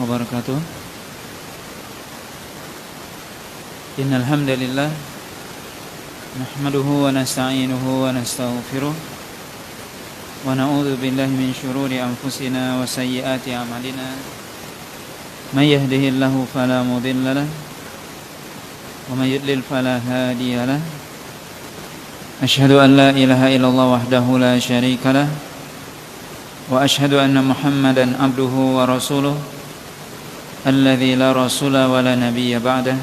wabarakatuh. Innal hamdalillah nahmaduhu wa nasta'inuhu wa nastaghfiruh wa na'udzu billahi min shururi anfusina wa sayyiati a'malina. May yahdihillahu fala mudilla lahu wa may yudlil fala hadiya lahu. Asyhadu an la ilaha illallah wahdahu la syarika lahu wa asyhadu anna Muhammadan abduhu wa rasuluh alladzi la rasula wa la nabiyya ba'dah.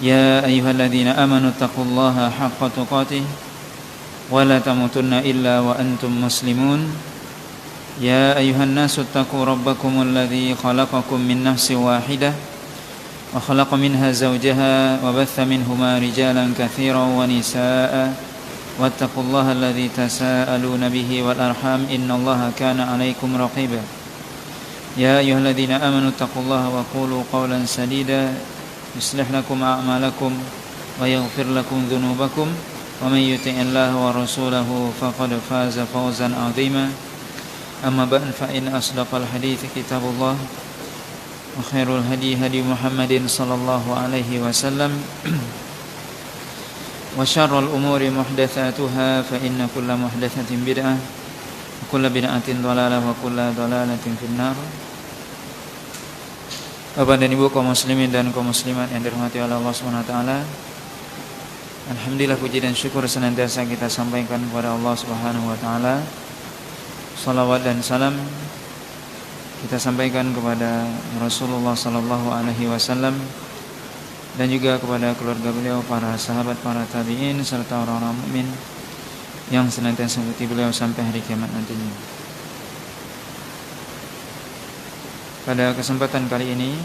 Ya ayyuhalladzina amanu taqullaha haqqa tuqatih wa la tamutunna illa wa antum muslimun. Ya ayyuhan nasu taqu rabbakumul ladzi khalaqakum min nafsin wahidah wa khalaqa minha zawjaha wa batha minhuma rijalan katsiran wa nisaa'a wattaqullaha alladzi tasaaluna bihi wal arham innallaha kana 'alaikum raqiba. Ya ayyuhalladzina amanu taqullaha wa qulu qawlan sadida yuslih lakum a'malakum wa yaghfir lakum dhunubakum wa may yuti'illaha wa rasulahu faqad faza fawzan 'azima. Amma ba'd, fa in asdaqal hadithi kitabullah wa khairul hadi hadi Muhammadin sallallahu alaihi wasallam wa syarrul umuri muhdatsatuha fa inna kulla muhdatsatin bid'ah wa kulla bid'atin dhalalah wa kulla dhalalatin finnar. Bapak dan Ibu kaum muslimin dan kaum muslimat yang dirahmati oleh Allah Subhanahu wa taala. Alhamdulillah, puji dan syukur senantiasa kita sampaikan kepada Allah Subhanahu wa taala. Salawat dan salam kita sampaikan kepada Rasulullah sallallahu alaihi wasallam dan juga kepada keluarga beliau, para sahabat, para tabi'in serta orang-orang mukmin yang senantiasa mengikuti beliau sampai hari kiamat nantinya. Pada kesempatan kali ini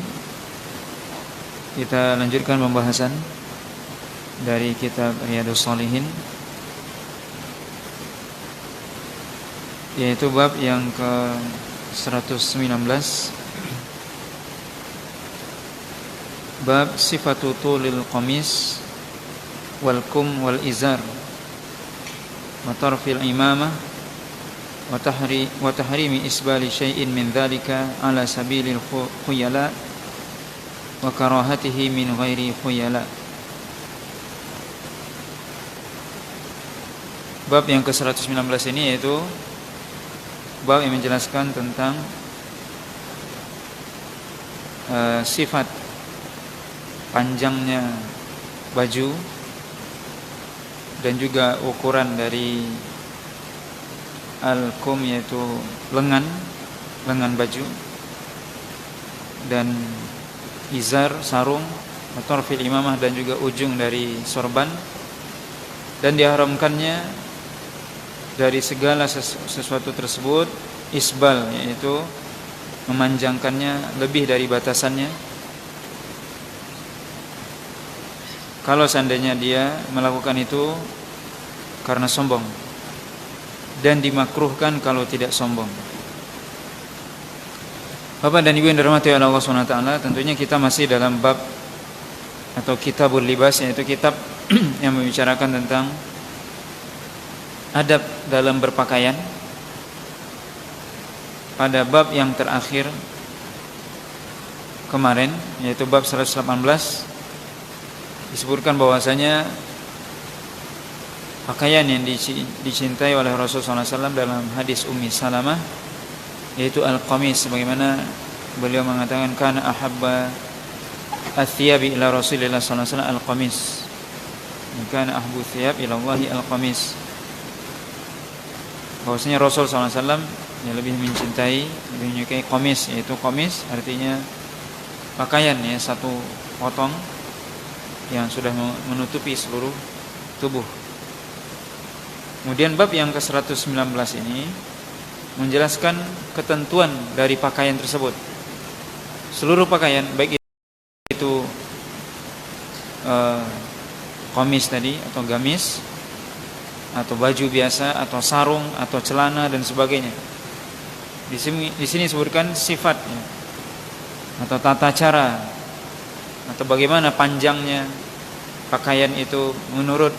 kita lanjutkan pembahasan dari kitab Riyadhus Shalihin, yaitu bab yang ke-119, bab sifatu tulil qamis wal kum wal izar wa tarfil imamah wa tahrimi isbali syai'in min dzalika ala sabilil khuyala wa karahatihi min ghairi khuyala. Bab yang ke-119 ini yaitu bab yang menjelaskan tentang sifat panjangnya baju dan juga ukuran dari al-kum, yaitu lengan baju, dan izar, sarung, atau fil imamah, dan juga ujung dari sorban, dan diharamkannya dari segala sesuatu tersebut isbal, yaitu memanjangkannya lebih dari batasannya kalau seandainya dia melakukan itu karena sombong, dan dimakruhkan kalau tidak sombong. Bapak dan Ibu yang dirahmati oleh Allah SWT, tentunya kita masih dalam bab atau kitabul libas, yaitu kitab yang membicarakan tentang adab dalam berpakaian. Pada bab yang terakhir kemarin, yaitu bab 118, disebutkan bahwasanya pakaian yang dicintai oleh Rasulullah SAW dalam hadis Ummi Salamah, yaitu al-qamis, sebagaimana beliau mengatakan kana ahabba ath-thiyabi ila Rasulillah SAW al-qamis, kana ahabbu thiyab ila Allahi al-qamis. Bahwasanya Rasul SAW yang lebih mencintai, lebih menyukai qamis, yaitu qamis artinya pakaian, ya, satu potong yang sudah menutupi seluruh tubuh. Kemudian bab yang ke-119 ini menjelaskan ketentuan dari pakaian tersebut. Seluruh pakaian, baik itu qamis tadi atau gamis, atau baju biasa, atau sarung, atau celana dan sebagainya. Di sini disebutkan sifatnya atau tata cara atau bagaimana panjangnya pakaian itu menurut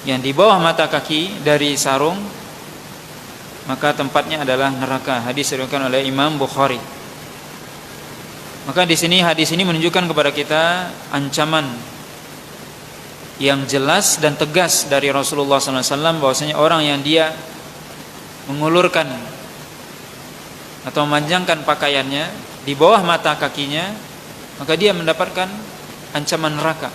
yang di bawah mata kaki dari sarung, maka tempatnya adalah neraka. Hadis diriwayatkan oleh Imam Bukhari. Maka di sini hadis ini menunjukkan kepada kita ancaman yang jelas dan tegas dari Rasulullah SAW bahwasanya orang yang dia mengulurkan atau memanjangkan pakaiannya di bawah mata kakinya, maka dia mendapatkan ancaman neraka.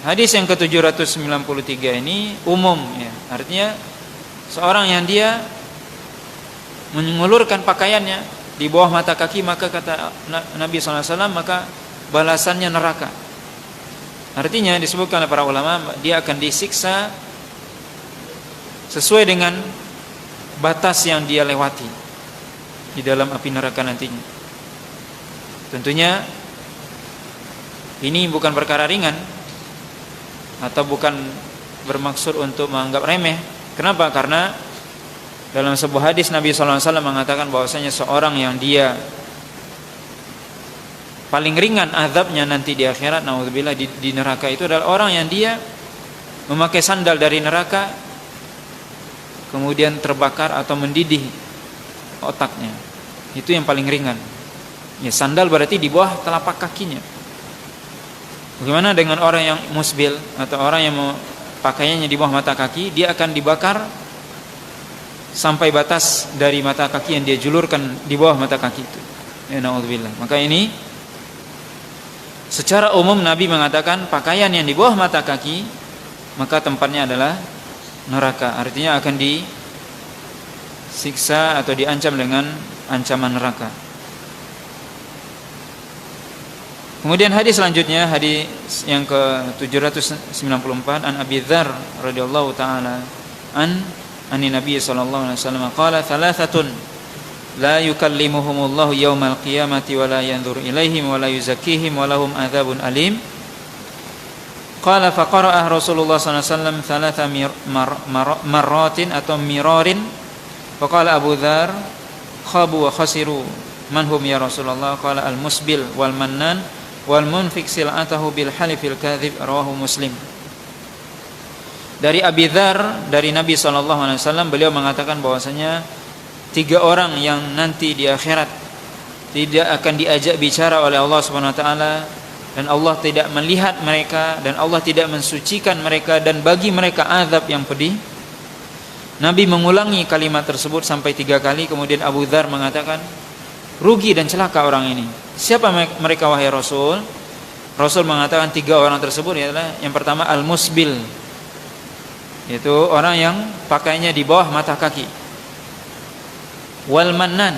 Hadis yang ke-793 ini umum ya. Artinya seorang yang dia mengulurkan pakaiannya di bawah mata kaki, maka kata Nabi SAW, maka balasannya neraka. Artinya disebutkan oleh para ulama, dia akan disiksa sesuai dengan batas yang dia lewati di dalam api neraka nantinya. Tentunya ini bukan perkara ringan atau bukan bermaksud untuk menganggap remeh. Kenapa? Karena dalam sebuah hadis Nabi SAW mengatakan bahwasanya seorang yang dia paling ringan azabnya nanti di akhirat, naudzubillah, di neraka itu adalah orang yang dia memakai sandal dari neraka kemudian terbakar atau mendidih otaknya. Itu yang paling ringan. Ya, sandal berarti di bawah telapak kakinya. Bagaimana dengan orang yang musbil atau orang yang pakaiannya di bawah mata kaki, dia akan dibakar sampai batas dari mata kaki yang dia julurkan di bawah mata kaki itu. Ya, naudzubillah. Maka ini secara umum Nabi mengatakan pakaian yang di bawah mata kaki maka tempatnya adalah neraka. Artinya akan disiksa atau diancam dengan ancaman neraka. Kemudian hadis selanjutnya, hadis yang ke-794, an Abi Dzar radhiyallahu taala ani Nabi sallallahu alaihi wasallam qala thalathatun la yukallimuhumullahu yaumal qiyamati wa la yanzur ilaihim wa la yuzakkihim wa lahum adzabun alim. Qala fa qara'ah Rasulullah sallallahu alaihi wasallam thalatha marratin atau mirarin. Fa qala Abu Dzar khabu wa khasiru man hum ya Rasulullah? Qala al musbil wal mannan wal munfik sil'atahu bil halifil kadzib, rawahu Muslim. Dari Abi Dzar, dari Nabi SAW, beliau mengatakan bahwasanya 3 orang yang nanti di akhirat tidak akan diajak bicara oleh Allah Subhanahu wa taala, dan Allah tidak melihat mereka, dan Allah tidak mensucikan mereka, dan bagi mereka azab yang pedih. Nabi mengulangi kalimat tersebut sampai 3 kali. Kemudian Abu Dzar mengatakan, rugi dan celaka orang ini. Siapa mereka wahai Rasul? Rasul mengatakan 3 orang tersebut adalah, yang pertama al-musbil, yaitu orang yang pakainya di bawah mata kaki. Wal mannan,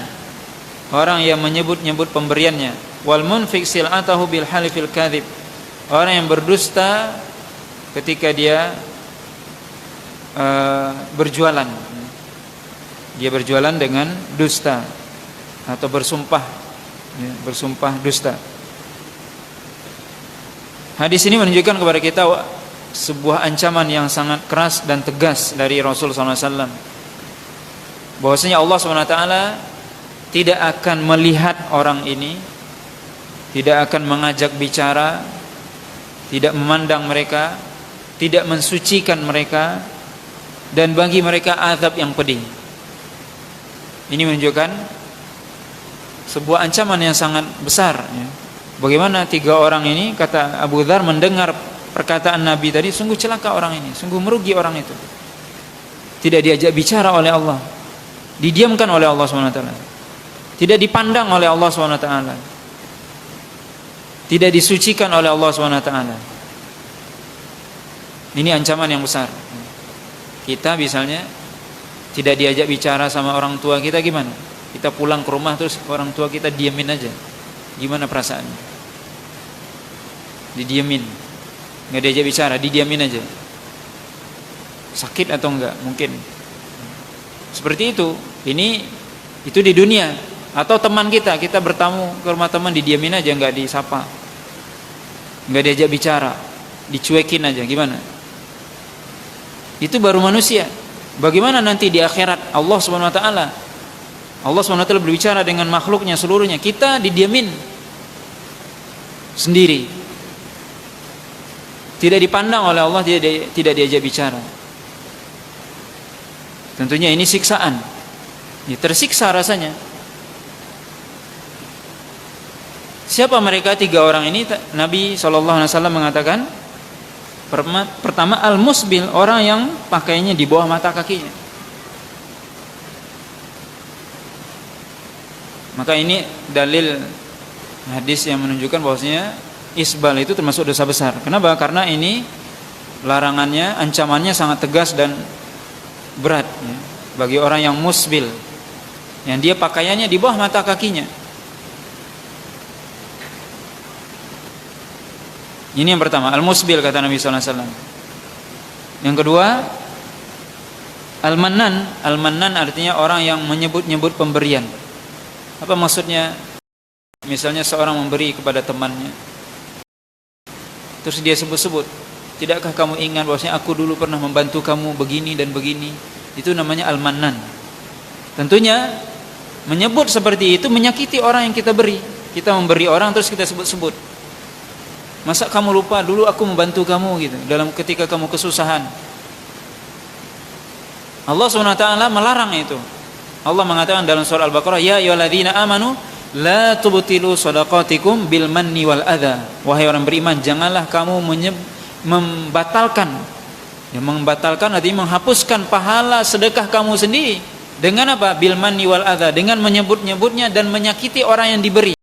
orang yang menyebut-nyebut pemberiannya. Wal munfik sil'atahu bil halifil kadzib, orang yang berdusta ketika dia berjualan. Dia berjualan dengan dusta atau bersumpah, ya, bersumpah dusta. Hadis ini menunjukkan kepada kita sebuah ancaman yang sangat keras dan tegas dari Rasul SAW, bahwasanya Allah SWT tidak akan melihat orang ini, tidak akan mengajak bicara, tidak memandang mereka, tidak mensucikan mereka, dan bagi mereka azab yang pedih. Ini menunjukkan sebuah ancaman yang sangat besar, ya. Bagaimana 3 orang ini, kata Abu Dzar, mendengar perkataan Nabi tadi, sungguh celaka orang ini, sungguh merugi orang itu. Tidak diajak bicara oleh Allah, didiamkan oleh Allah SWT, tidak dipandang oleh Allah SWT, tidak disucikan oleh Allah SWT. Ini ancaman yang besar. Kita misalnya tidak diajak bicara sama orang tua kita, gimana? Kita pulang ke rumah terus orang tua kita diamin aja, gimana perasaannya? Didiamin, nggak diajak bicara, didiamin aja. Sakit atau enggak? Mungkin seperti itu. Itu di dunia. Atau teman kita bertamu ke rumah teman, didiamin aja, nggak disapa, nggak diajak bicara, dicuekin aja, gimana? Itu baru manusia. Bagaimana nanti di akhirat Allah Subhanahu wa taala? Allah SWT berbicara dengan makhluknya seluruhnya, kita didiamin sendiri. Tidak dipandang oleh Allah, tidak diajak bicara. Tentunya ini siksaan. Ya, tersiksa rasanya. Siapa mereka 3 orang ini? Nabi SAW mengatakan, pertama al-musbil, orang yang pakaiannya di bawah mata kakinya. Maka ini dalil hadis yang menunjukkan bahwasanya isbal itu termasuk dosa besar. Kenapa? Karena ini larangannya, ancamannya sangat tegas dan berat ya, bagi orang yang musbil, yang dia pakaiannya di bawah mata kakinya. Ini yang pertama, al-musbil kata Nabi SAW. Yang kedua, al-mannan. Al-mannan artinya orang yang menyebut-nyebut pemberian. Apa maksudnya? Misalnya seorang memberi kepada temannya, terus dia sebut-sebut, tidakkah kamu ingat bahwasanya aku dulu pernah membantu kamu begini dan begini? Itu namanya al-mannan. Tentunya menyebut seperti itu menyakiti orang yang kita beri. Kita memberi orang terus kita sebut-sebut. Masa kamu lupa dulu aku membantu kamu gitu dalam ketika kamu kesusahan? Allah SWT melarang itu. Allah mengatakan dalam surah Al-Baqarah, ya ayyuhalladzina amanu la tubtilu shadaqatikum bil manni wal adha. Wahai orang beriman, janganlah kamu membatalkan. Ya, membatalkan artinya menghapuskan pahala sedekah kamu sendiri dengan apa? Bil manni wal adha, dengan menyebut-nyebutnya dan menyakiti orang yang diberi.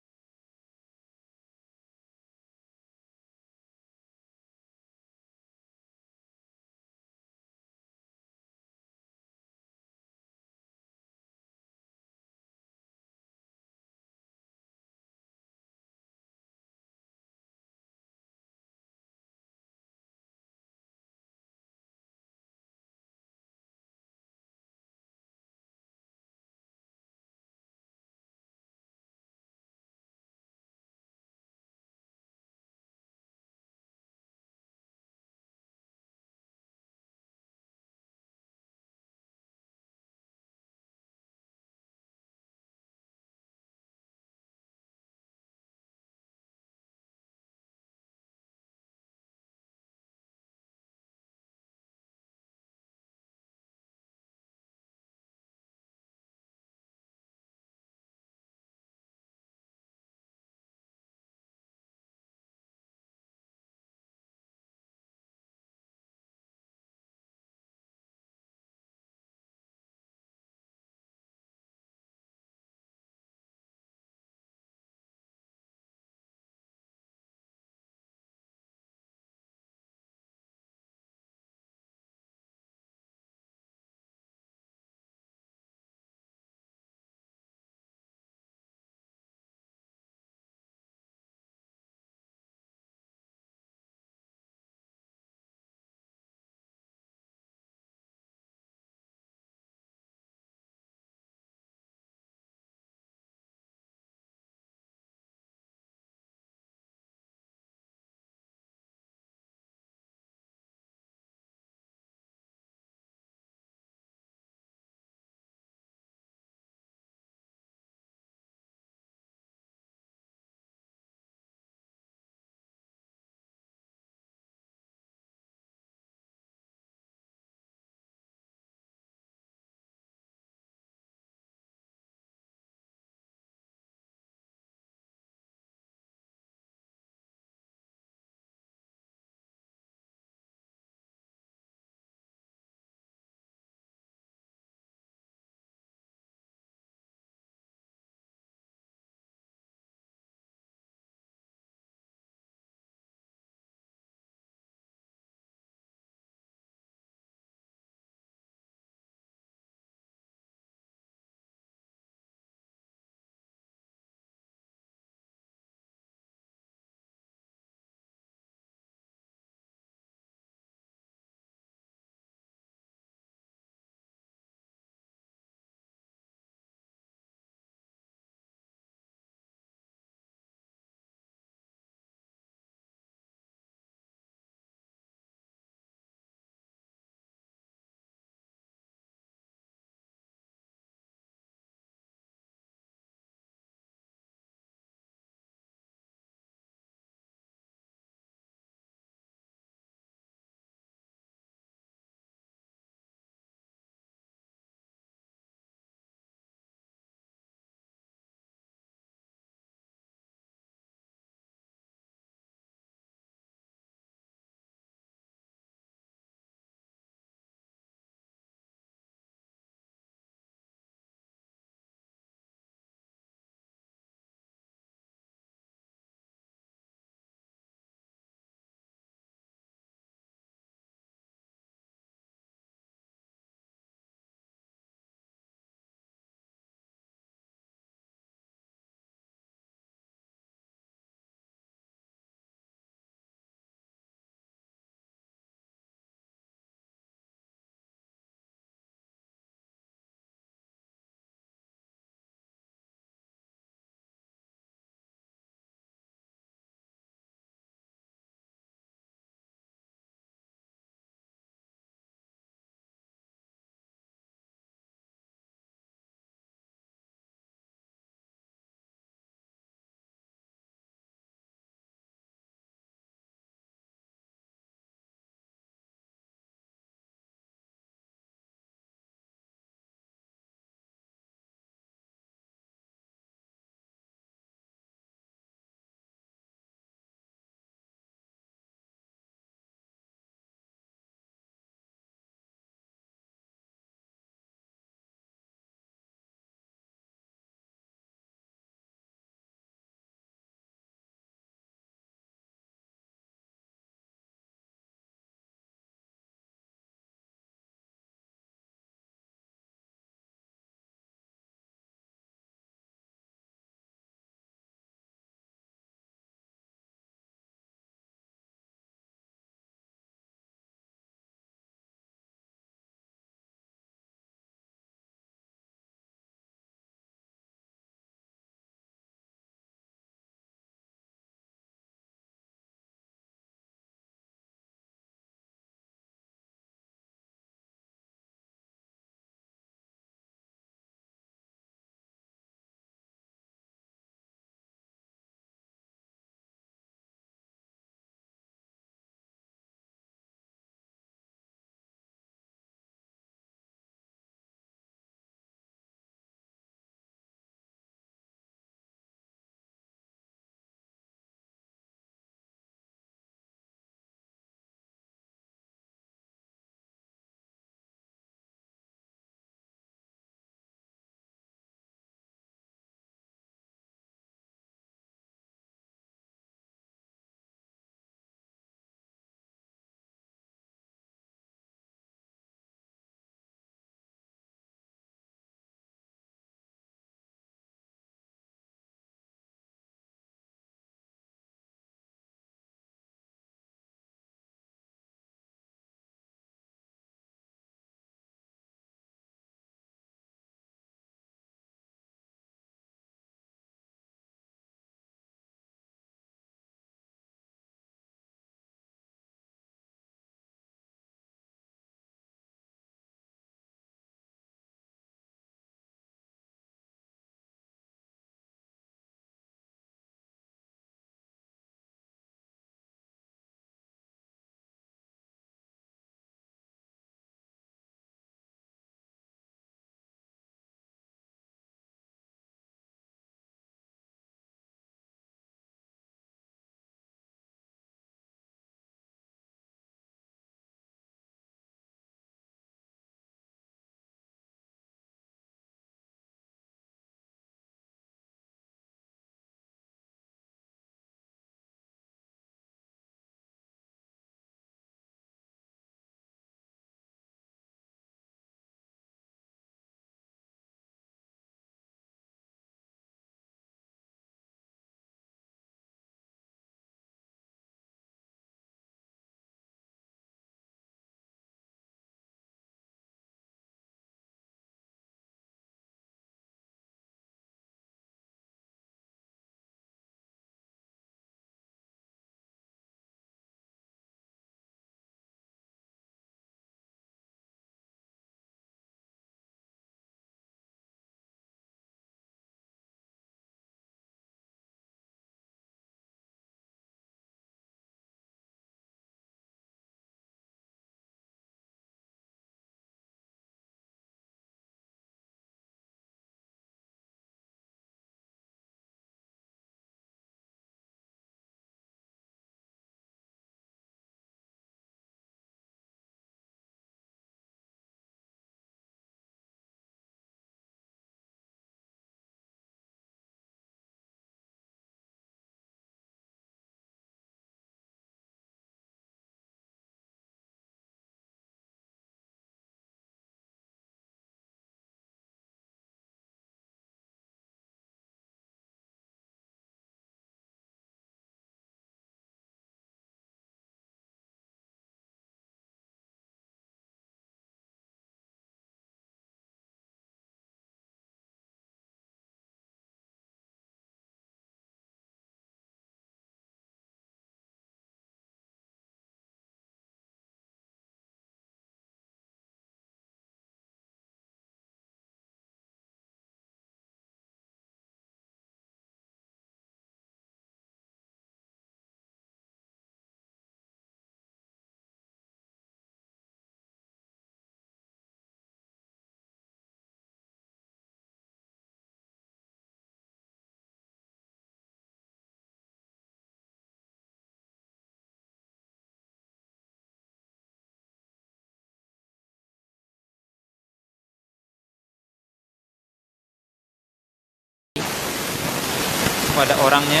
kepada orangnya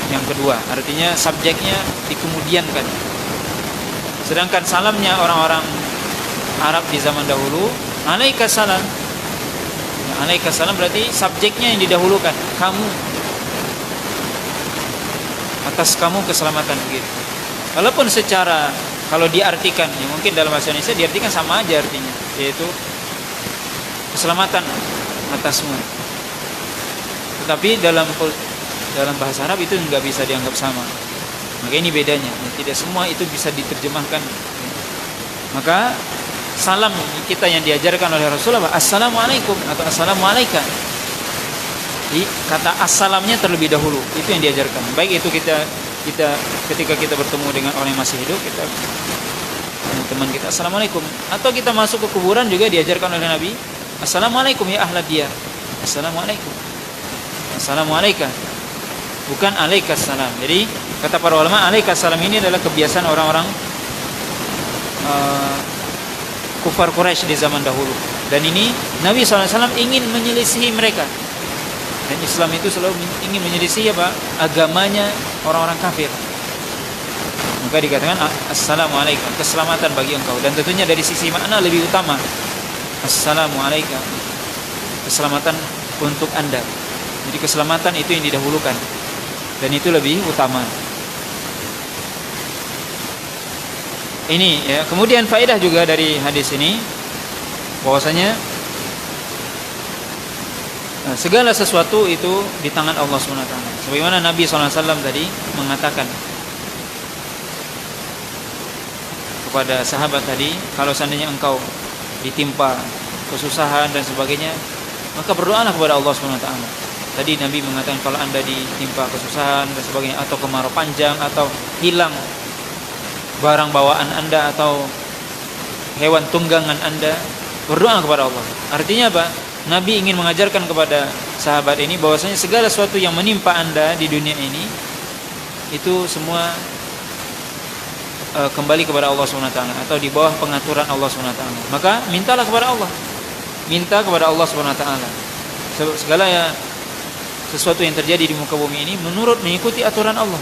yang kedua. Artinya subjeknya dikemudiankan. Sedangkan salamnya orang-orang Arab di zaman dahulu, alaikas salam. Alaikas salam berarti subjeknya yang didahulukan. Kamu, atas kamu keselamatan begitu. Walaupun secara kalau diartikan, ya mungkin dalam bahasa Indonesia diartikan sama aja artinya, yaitu keselamatan atasmu. Tetapi dalam bahasa Arab itu nggak bisa dianggap sama. Maka ini bedanya. Tidak semua itu bisa diterjemahkan. Maka salam kita yang diajarkan oleh Rasulullah, assalamualaikum atau assalamualaikum. Jadi kata assalamnya terlebih dahulu, itu yang diajarkan. Baik itu kita ketika kita bertemu dengan orang yang masih hidup, kita teman kita assalamualaikum, atau kita masuk ke kuburan juga diajarkan oleh Nabi, assalamualaikum ya ahlad diyar. Assalamualaikum. Assalamualaikum. Bukan alaikas salam. Jadi kata para ulama, alaikas salam ini adalah kebiasaan orang-orang kufar Quraisy di zaman dahulu. Dan ini Nabi SAW ingin menyelisihi mereka. Dan Islam itu selalu ingin menyelisihi apa? Agamanya orang-orang kafir. Maka dikatakan assalamualaikum, keselamatan bagi engkau. Dan tentunya dari sisi makna lebih utama, assalamualaikum, keselamatan untuk anda. Jadi keselamatan itu yang didahulukan, dan itu lebih utama. Ini ya. Kemudian faedah juga dari hadis ini, bahwasanya segala sesuatu itu di tangan Allah SWT. Sebagaimana Nabi SAW tadi mengatakan kepada sahabat tadi, kalau seandainya engkau ditimpa kesusahan dan sebagainya, maka berdoalah kepada Allah SWT. Tadi Nabi mengatakan kalau anda ditimpa kesusahan dan sebagainya, atau kemarau panjang, atau hilang barang bawaan anda, atau hewan tunggangan anda, berdoa kepada Allah. Artinya apa? Nabi ingin mengajarkan kepada sahabat ini bahwasanya segala sesuatu yang menimpa anda di dunia ini itu semua kembali kepada Allah SWT, atau di bawah pengaturan Allah SWT. Maka mintalah kepada Allah, minta kepada Allah SWT. Segala ya sesuatu yang terjadi di muka bumi ini mengikuti aturan Allah.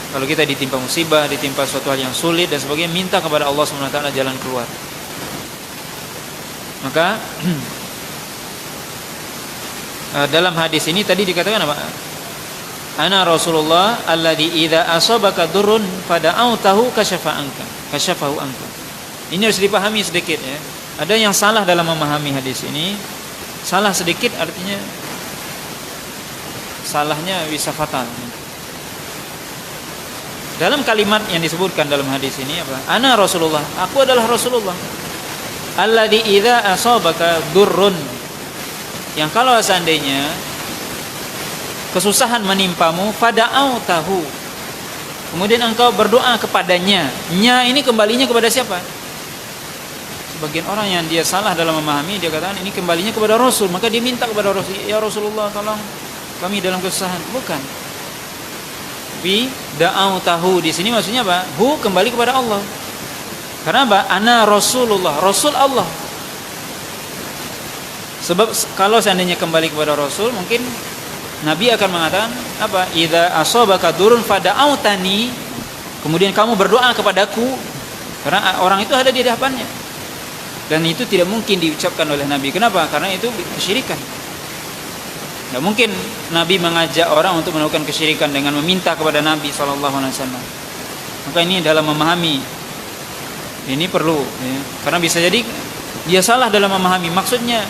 Kalau kita ditimpa musibah, ditimpa suatu hal yang sulit dan sebagainya, minta kepada Allah SWT jalan keluar. Maka dalam hadis ini tadi dikatakan apa? Ana Rasulullah alladzi idza asabaka durrun fada'autahu kasyafahu anka. Ini harus dipahami sedikit ya. Ada yang salah dalam memahami hadis ini. Salah sedikit artinya salahnya bisa fatal. Dalam kalimat yang disebutkan dalam hadis ini apa? Ana Rasulullah, aku adalah Rasulullah. Alladzi idza asabaka durrun, yang kalau seandainya kesusahan menimpamu, fada'autahu, kemudian engkau berdoa kepadanya. Nya ini kembalinya kepada siapa? Sebagian orang yang dia salah dalam memahami, dia katakan ini kembalinya kepada Rasul, maka dia minta kepada Rasul, ya Rasulullah tolong kami dalam kesusahan. Bukan. Tapi da'autahu di sini maksudnya apa? Hu kembali kepada Allah. Karena apa? Ana Rasulullah, Rasul Allah. Sebab kalau seandainya kembali kepada Rasul, mungkin Nabi akan mengatakan apa? Idza asabaka durun fada'autani, kemudian kamu berdoa kepadaku, karena orang itu ada di hadapannya. Dan itu tidak mungkin diucapkan oleh Nabi. Kenapa? Karena itu kesyirikan. Tidak mungkin Nabi mengajak orang untuk melakukan kesyirikan dengan meminta kepada Nabi SAW. Maka ini dalam memahami ini perlu ya. Karena bisa jadi dia salah dalam memahami, maksudnya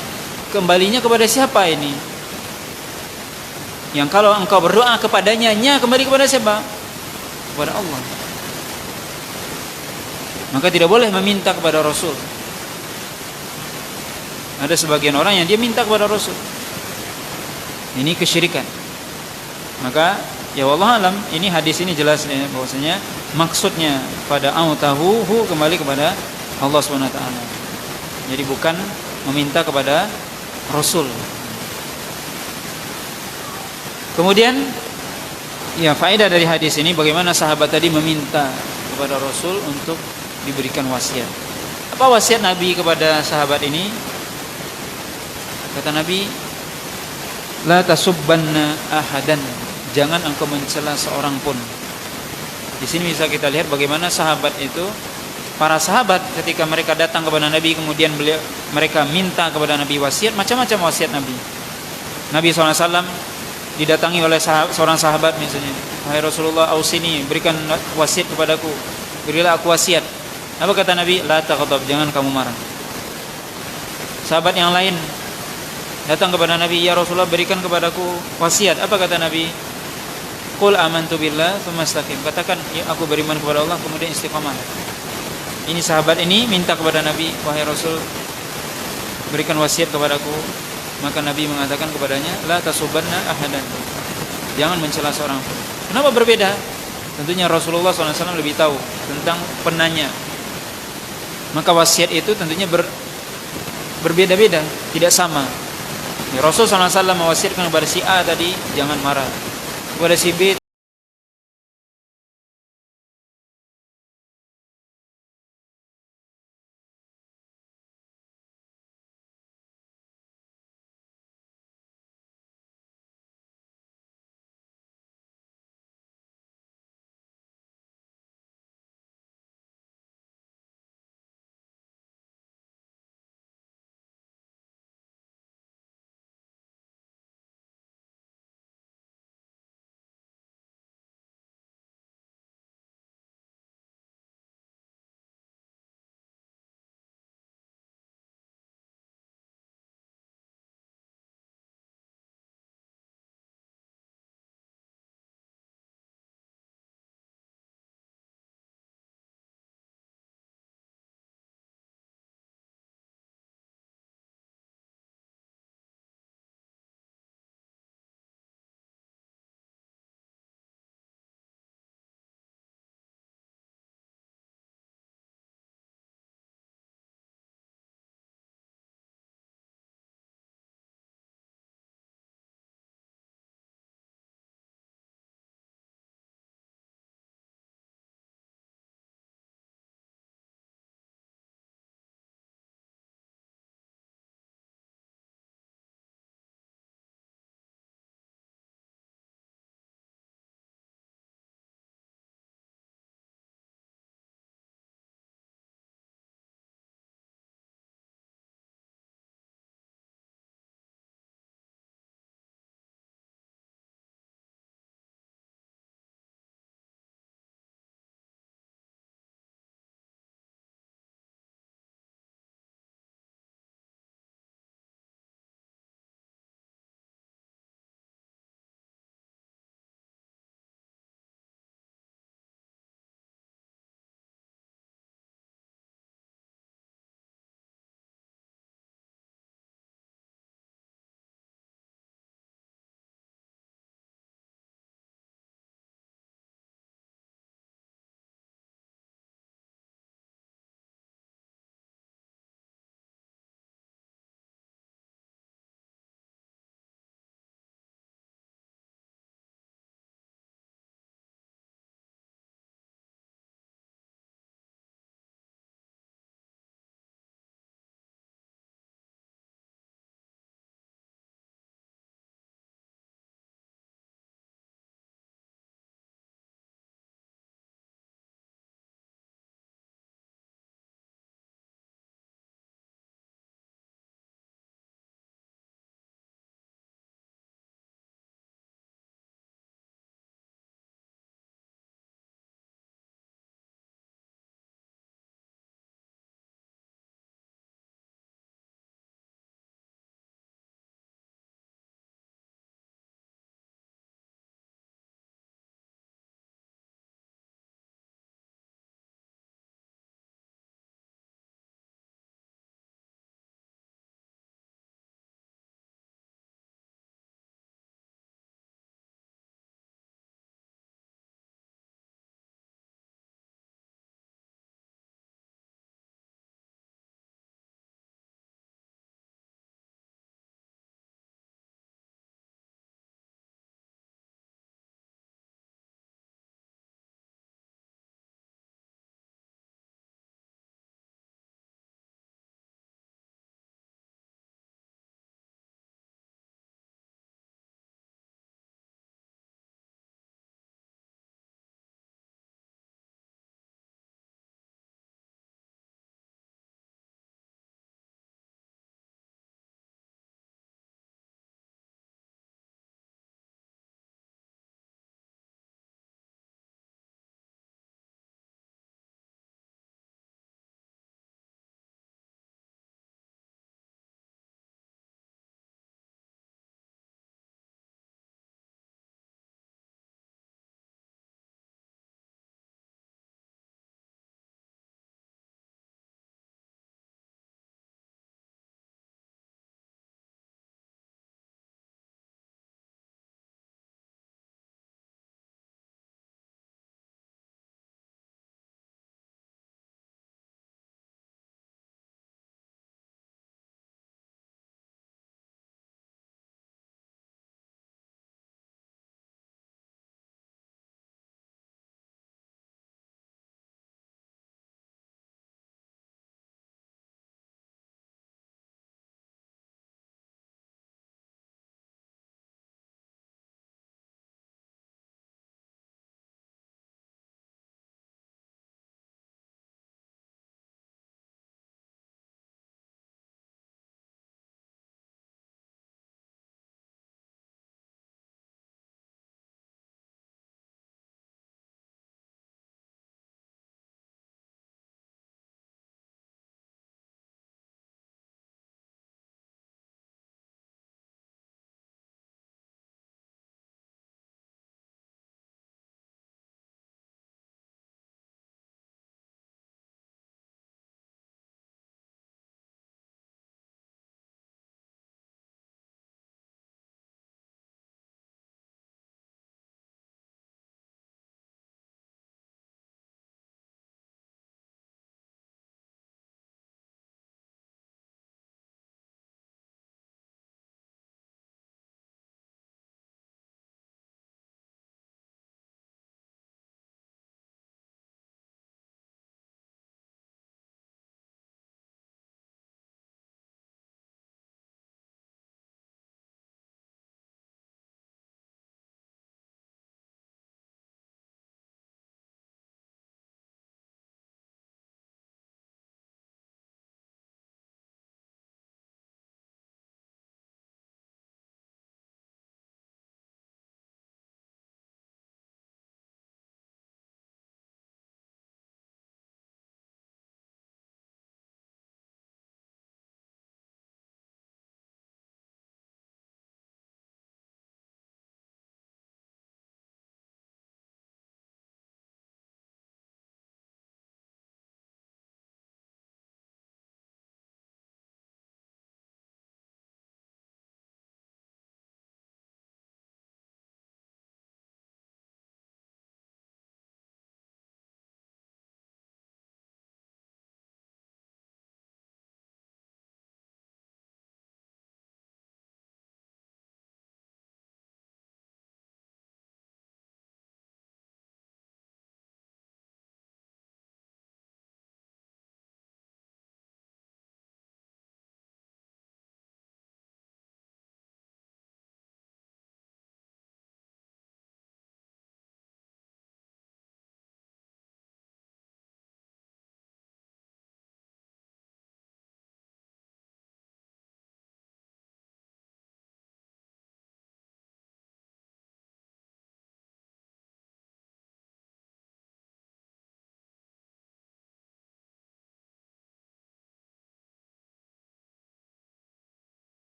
kembalinya kepada siapa ini? Yang kalau engkau berdoa kepadanya, nya kembali kepada siapa? Kepada Allah. Maka tidak boleh meminta kepada Rasul. Ada sebagian orang yang dia minta kepada Rasul. Ini kesyirikan. Maka ya wallahu alam, ini hadis ini jelas ya, bahwasanya maksudnya pada autahu kembali kepada Allah SWT. Jadi bukan meminta kepada Rasul. Kemudian ya faedah dari hadis ini, bagaimana sahabat tadi meminta kepada Rasul untuk diberikan wasiat. Apa wasiat Nabi kepada sahabat ini? Kata Nabi, La tasubbanna ahadan, jangan engkau mencela seorang pun. Di sini bisa kita lihat bagaimana sahabat itu, para sahabat ketika mereka datang kepada Nabi, kemudian mereka minta kepada Nabi wasiat, macam-macam wasiat Nabi. Nabi SAW didatangi oleh seorang sahabat misalnya, wahai Rasulullah, ausini, berikan wasiat kepadaku, berilah aku wasiat. Apa kata Nabi? La taghdab, jangan kamu marah. Sahabat yang lain datang kepada Nabi, ya Rasulullah, berikan kepadaku wasiat. Apa kata Nabi? Qul amantu billah tsumma istaqim, katakan ya, aku beriman kepada Allah, kemudian istiqamah. Ini sahabat ini minta kepada Nabi, wahai Rasul, berikan wasiat kepadaku. Maka Nabi mengatakan kepadanya, la tasubanna ahadan, jangan mencela seorang pun. Kenapa berbeda? Tentunya Rasulullah SAW lebih tahu tentang penanya. Maka wasiat itu tentunya berbeda-beda, tidak sama. Rasulullah SAW mewasiatkan kepada si A tadi, jangan marah. Kepada si B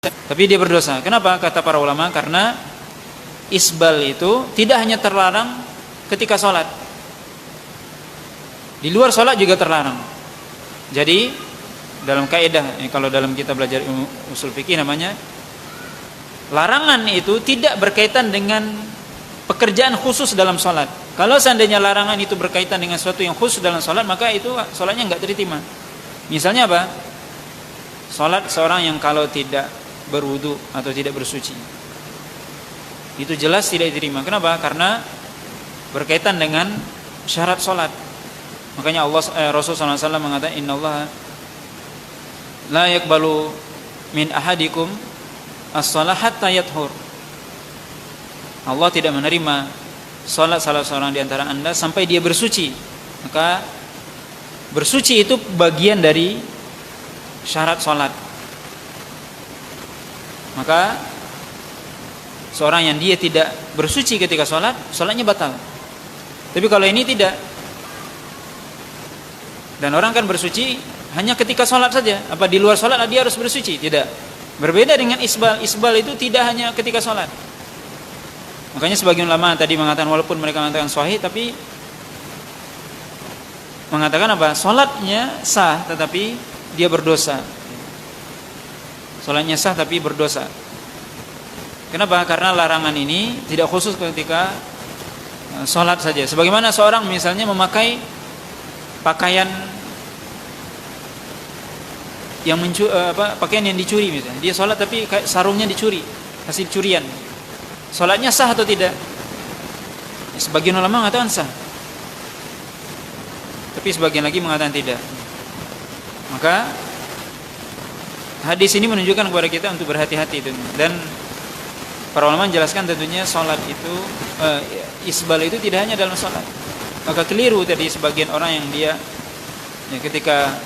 tapi dia berdosa. Kenapa? Kata para ulama, karena isbal itu tidak hanya terlarang ketika sholat, di luar sholat juga terlarang. Jadi dalam kaidah, kalau dalam kita belajar usul fikih namanya, larangan itu tidak berkaitan dengan pekerjaan khusus dalam sholat. Kalau seandainya larangan itu berkaitan dengan sesuatu yang khusus dalam sholat, maka itu sholatnya nggak diterima. Misalnya apa? Sholat seorang yang kalau tidak berwudu atau tidak bersuci, itu jelas tidak diterima. Kenapa? Karena berkaitan dengan syarat sholat. Makanya Rasulullah SAW mengatakan, Innallaha la yakbalu min ahadikum as-shalah hatta yathur. Allah tidak menerima salat salah seorang di antara anda sampai dia bersuci. Maka bersuci itu bagian dari syarat salat. Maka seorang yang dia tidak bersuci ketika salat, salatnya batal. Tapi kalau ini tidak, dan orang kan bersuci hanya ketika sholat saja. Apa di luar sholat dia harus bersuci? Tidak. Berbeda dengan isbal. Isbal itu tidak hanya ketika sholat. Makanya sebagian ulama tadi mengatakan, walaupun mereka mengatakan sahih, tapi mengatakan apa? Sholatnya sah, tetapi dia berdosa. Sholatnya sah tapi berdosa. Kenapa? Karena larangan ini tidak khusus ketika sholat saja. Sebagaimana seorang misalnya memakai pakaian yang pakaian yang dicuri misalnya, dia sholat tapi sarungnya dicuri, hasil curian, sholatnya sah atau tidak? Sebagian ulama mengatakan sah, tapi sebagian lagi mengatakan tidak. Maka hadis ini menunjukkan kepada kita untuk berhati-hati itu. Dan para ulama menjelaskan tentunya sholat itu isbal itu tidak hanya dalam sholat. Maka keliru tadi sebagian orang yang dia ketika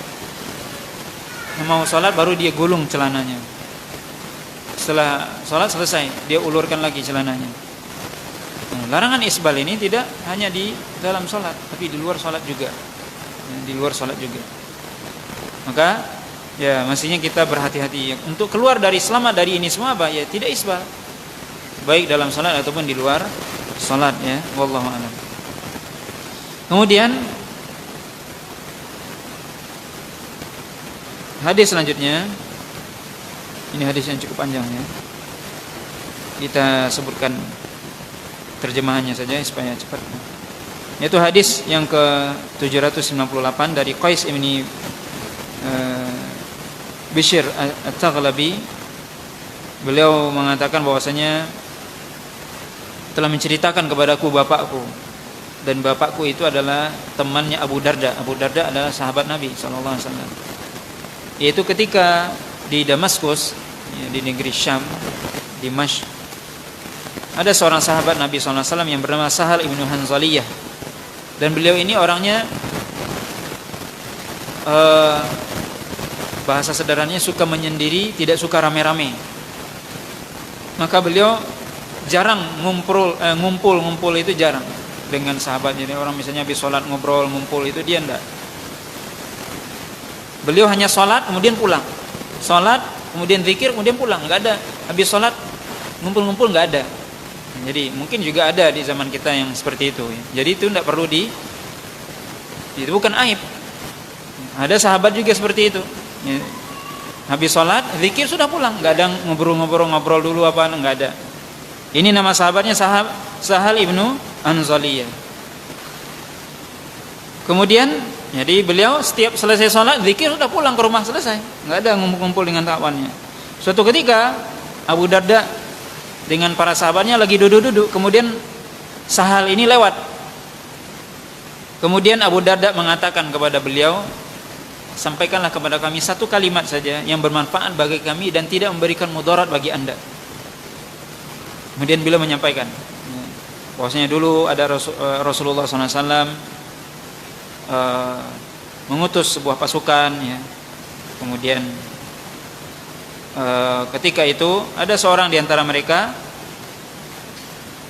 mau sholat baru dia gulung celananya. Setelah sholat selesai dia ulurkan lagi celananya. Larangan isbal ini tidak hanya di dalam sholat, tapi di luar sholat juga. Di luar sholat juga. Maka ya mestinya kita berhati-hati untuk keluar dari selamat dari ini semua apa? Ya tidak isbal, baik dalam sholat ataupun di luar sholat ya. Wallahu a'lam. Kemudian hadis selanjutnya, ini hadis yang cukup panjang ya. Kita sebutkan terjemahannya saja supaya cepat. Yaitu hadis yang ke-798 dari Qais ibn Bishr At-Taghlabi. Beliau mengatakan bahwasanya telah menceritakan kepadaku bapakku, dan bapakku itu adalah temannya Abu Darda. Abu Darda adalah sahabat Nabi sallallahu alaihi wasallam. Yaitu ketika di Damaskus, ya, di negeri Syam, Dimashq, ada seorang sahabat Nabi sallallahu alaihi wasallam yang bernama Sahal ibnu Hanzaliyah. Dan beliau ini orangnya bahasa sederhananya suka menyendiri, tidak suka rame-rame. Maka beliau jarang ngumpul itu jarang dengan sahabat. Jadi orang misalnya habis sholat ngobrol ngumpul itu dia enggak. Beliau hanya sholat kemudian pulang, sholat kemudian zikir kemudian pulang, enggak ada habis sholat ngumpul-ngumpul, enggak ada. Jadi mungkin juga ada di zaman kita yang seperti itu. Jadi itu enggak perlu itu bukan aib. Ada sahabat juga seperti itu. Habis sholat zikir sudah pulang, enggak ada ngobrol dulu apa, enggak ada. Ini nama sahabatnya Sahal ibnu Hanzaliyah. Kemudian jadi beliau setiap selesai sholat zikir sudah pulang ke rumah, selesai, nggak ada ngumpul-ngumpul dengan kawannya. Suatu ketika Abu Darda dengan para sahabatnya lagi duduk-duduk, kemudian Sahal ini lewat. Kemudian Abu Darda mengatakan kepada beliau, sampaikanlah kepada kami satu kalimat saja yang bermanfaat bagi kami dan tidak memberikan mudarat bagi anda. Kemudian beliau menyampaikan bahwasanya dulu ada Rasulullah SAW mengutus sebuah pasukan ya. Kemudian ketika itu ada seorang di antara mereka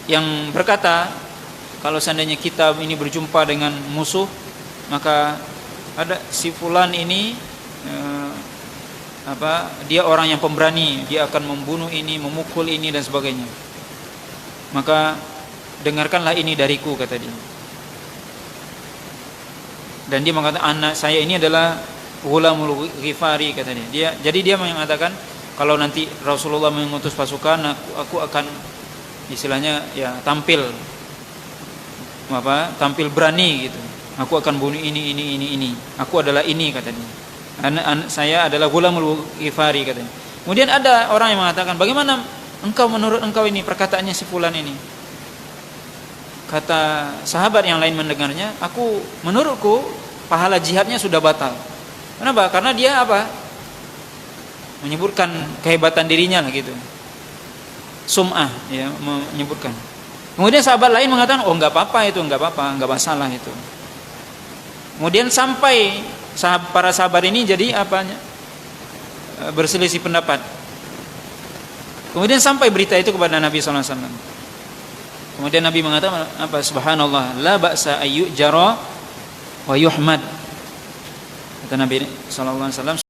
yang berkata, kalau seandainya kita ini berjumpa dengan musuh, maka ada si fulan ini dia orang yang pemberani, dia akan membunuh ini, memukul ini dan sebagainya. Maka dengarkanlah ini dariku, kata dia. Dan dia mengatakan, anak saya ini adalah Ghulamul Ghifari, kata dia. Jadi dia mengatakan, kalau nanti Rasulullah mengutus pasukan, aku akan istilahnya ya tampil berani gitu. Aku akan bunuh ini. Aku adalah ini, kata dia. Saya adalah Ghulamul Ghifari, katanya. Kemudian ada orang yang mengatakan, bagaimana menurut engkau ini perkataannya si fulan ini? Kata sahabat yang lain mendengarnya, menurutku pahala jihadnya sudah batal. Kenapa? Karena dia menyebutkan kehebatan dirinya lah gitu. Sum'ah, ya, menyebutkan. Kemudian sahabat lain mengatakan, enggak apa-apa, enggak masalah itu. Kemudian sampai para sahabat ini jadi berselisih pendapat. Kemudian sampai berita itu kepada Nabi sallallahu alaihi wasallam. Kemudian Nabi mengatakan subhanallah, la ba'sa ayyu jara wa yuhmad. Kata Nabi sallallahu alaihi wasallam,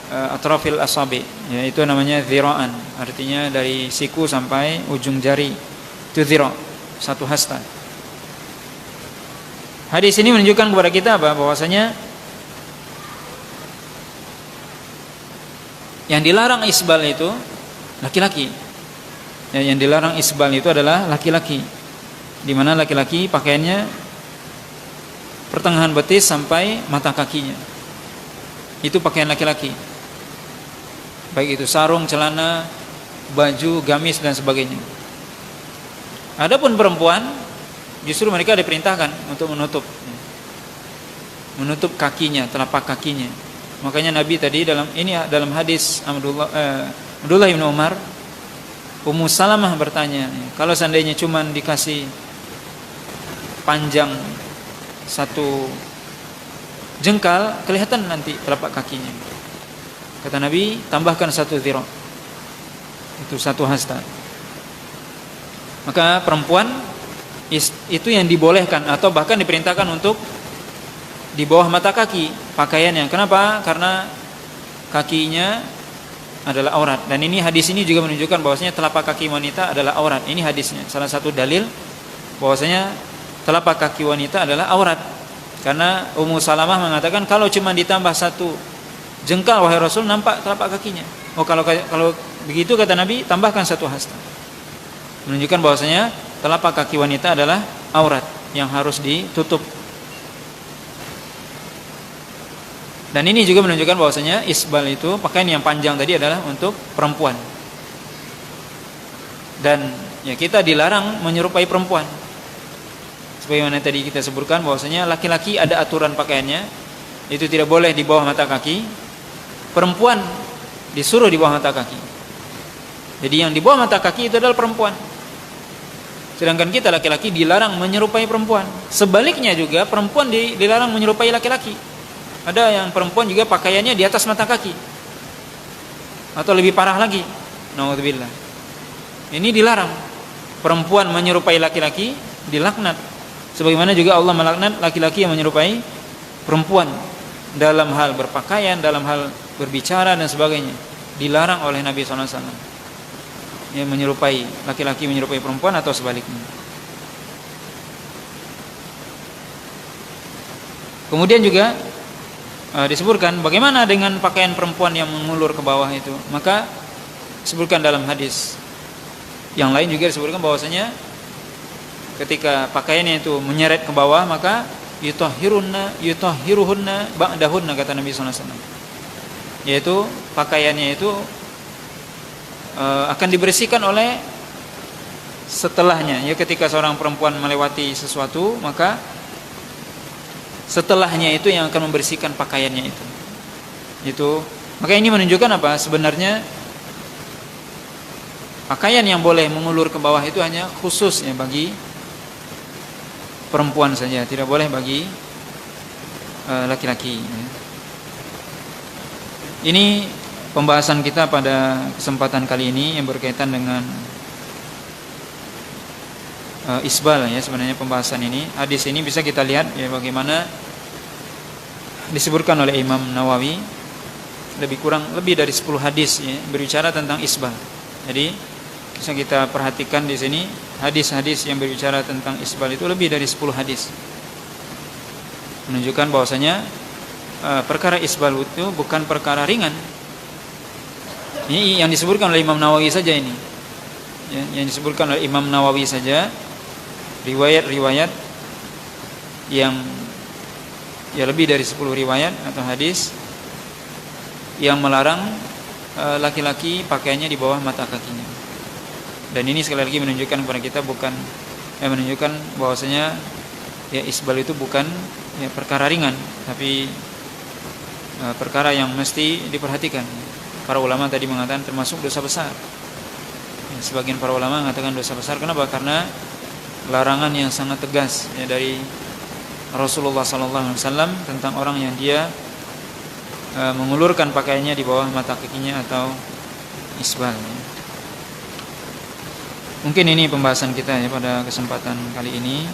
atrafil asabi, yaitu namanya dhira'an, artinya dari siku sampai ujung jari, itu dhira', satu hasta. Hadis ini menunjukkan kepada kita apa? Bahwasanya yang dilarang isbal itu laki-laki. Yang dilarang isbal itu adalah laki-laki, di mana laki-laki pakaiannya pertengahan betis sampai mata kakinya. Itu pakaian laki-laki. Baik itu sarung, celana, baju, gamis dan sebagainya. Adapun perempuan, justru mereka diperintahkan untuk menutup kakinya, telapak kakinya. Makanya Nabi tadi dalam hadis Abdullah bin Umar, Ummu Salamah bertanya, kalau seandainya cuma dikasih panjang satu jengkal, kelihatan nanti telapak kakinya. Kata Nabi, tambahkan satu dhira', itu satu hasta. Maka perempuan itu yang dibolehkan atau bahkan diperintahkan untuk di bawah mata kaki pakaiannya. Kenapa? Karena kakinya adalah aurat. Dan ini hadis ini juga menunjukkan bahwasanya telapak kaki wanita adalah aurat. Ini hadisnya salah satu dalil bahwasanya telapak kaki wanita adalah aurat. Karena Ummu Salamah mengatakan kalau cuma ditambah satu jengkal wahai Rasul, nampak telapak kakinya. Oh, kalau begitu kata Nabi, tambahkan satu hasta. Menunjukkan bahwasanya telapak kaki wanita adalah aurat yang harus ditutup. Dan ini juga menunjukkan bahwasanya isbal itu pakaian yang panjang tadi adalah untuk perempuan. Dan ya kita dilarang menyerupai perempuan. Sebagaimana tadi kita sebutkan bahwasanya laki-laki ada aturan pakaiannya, itu tidak boleh di bawah mata kaki. Perempuan disuruh di bawah mata kaki. Jadi yang di bawah mata kaki itu adalah perempuan. Sedangkan kita laki-laki dilarang menyerupai perempuan. Sebaliknya juga perempuan dilarang menyerupai laki-laki. Ada yang perempuan juga pakaiannya di atas mata kaki, atau lebih parah lagi, naudzubillah. Ini dilarang. Perempuan menyerupai laki-laki dilaknat. Sebagaimana juga Allah melaknat laki-laki yang menyerupai perempuan dalam hal berpakaian, dalam hal berbicara dan sebagainya. Dilarang oleh Nabi SAW. Yang menyerupai laki-laki menyerupai perempuan atau sebaliknya. Kemudian juga disebutkan bagaimana dengan pakaian perempuan yang mengulur ke bawah itu. Maka disebutkan dalam hadis yang lain juga disebutkan bahwasanya ketika pakaiannya itu menyeret ke bawah, maka yutahhiruhunna ba'dahunna, kata Nabi SAW. Yaitu pakaiannya itu akan dibersihkan oleh setelahnya. Ya, ketika seorang perempuan melewati sesuatu, maka setelahnya itu yang akan membersihkan pakaiannya itu. Maka ini menunjukkan apa? Sebenarnya pakaian yang boleh mengulur ke bawah itu hanya khusus ya bagi perempuan saja, tidak boleh bagi laki-laki. Ini pembahasan kita pada kesempatan kali ini yang berkaitan dengan isbal ya. Sebenarnya pembahasan ini, hadis ini bisa kita lihat ya bagaimana disebutkan oleh Imam Nawawi, lebih dari 10 hadis ya, berbicara tentang isbal. Jadi bisa kita perhatikan di sini hadis-hadis yang berbicara tentang isbal itu lebih dari 10 hadis. Menunjukkan bahwasanya perkara isbal itu bukan perkara ringan. Ini yang disebutkan oleh Imam Nawawi saja ini. Ya, yang disebutkan oleh Imam Nawawi saja riwayat-riwayat yang ya lebih dari 10 riwayat atau hadis yang melarang laki-laki pakaiannya di bawah mata kakinya. Dan ini sekali lagi menunjukkan kepada kita menunjukkan bahwasanya ya isbal itu bukan ya perkara ringan, tapi perkara yang mesti diperhatikan. Para ulama tadi mengatakan termasuk dosa besar. Ya, sebagian para ulama mengatakan dosa besar. Kenapa? Karena larangan yang sangat tegas ya, dari Rasulullah SAW tentang orang yang dia mengulurkan pakaiannya di bawah mata kakinya atau isbal ya. Mungkin ini pembahasan kita ya pada kesempatan kali ini.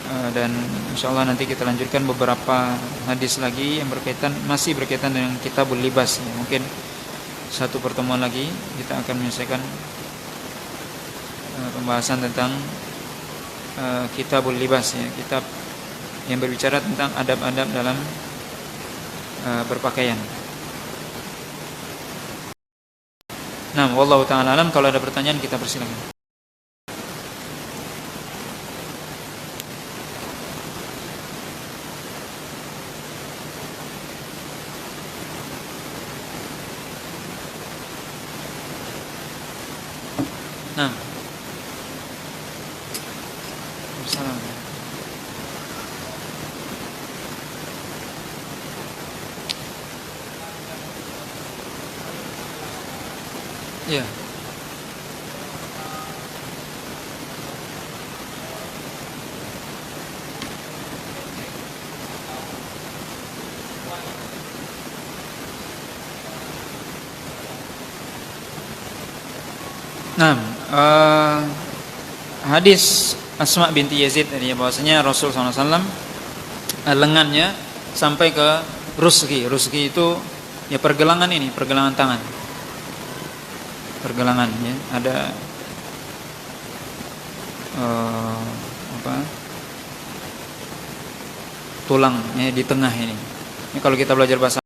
Dan insyaallah nanti kita lanjutkan beberapa hadis lagi yang masih berkaitan dengan kitabul libas ya. Mungkin satu pertemuan lagi kita akan menyelesaikan pembahasan tentang kitabul libas ya, kitab yang berbicara tentang adab-adab dalam berpakaian. Nah, wallahu taala alam. Kalau ada pertanyaan kita persilakan. Nah, salam. Ya. Nah, hadis Asma binti Yazid tadi ya, bahwasanya Rasul SAW lengannya sampai ke rusgi. Rusgi itu ya pergelangan ini, pergelangan tangan. Pergelangan ya, ada tulang ya di tengah ini. Ini kalau kita belajar bahasa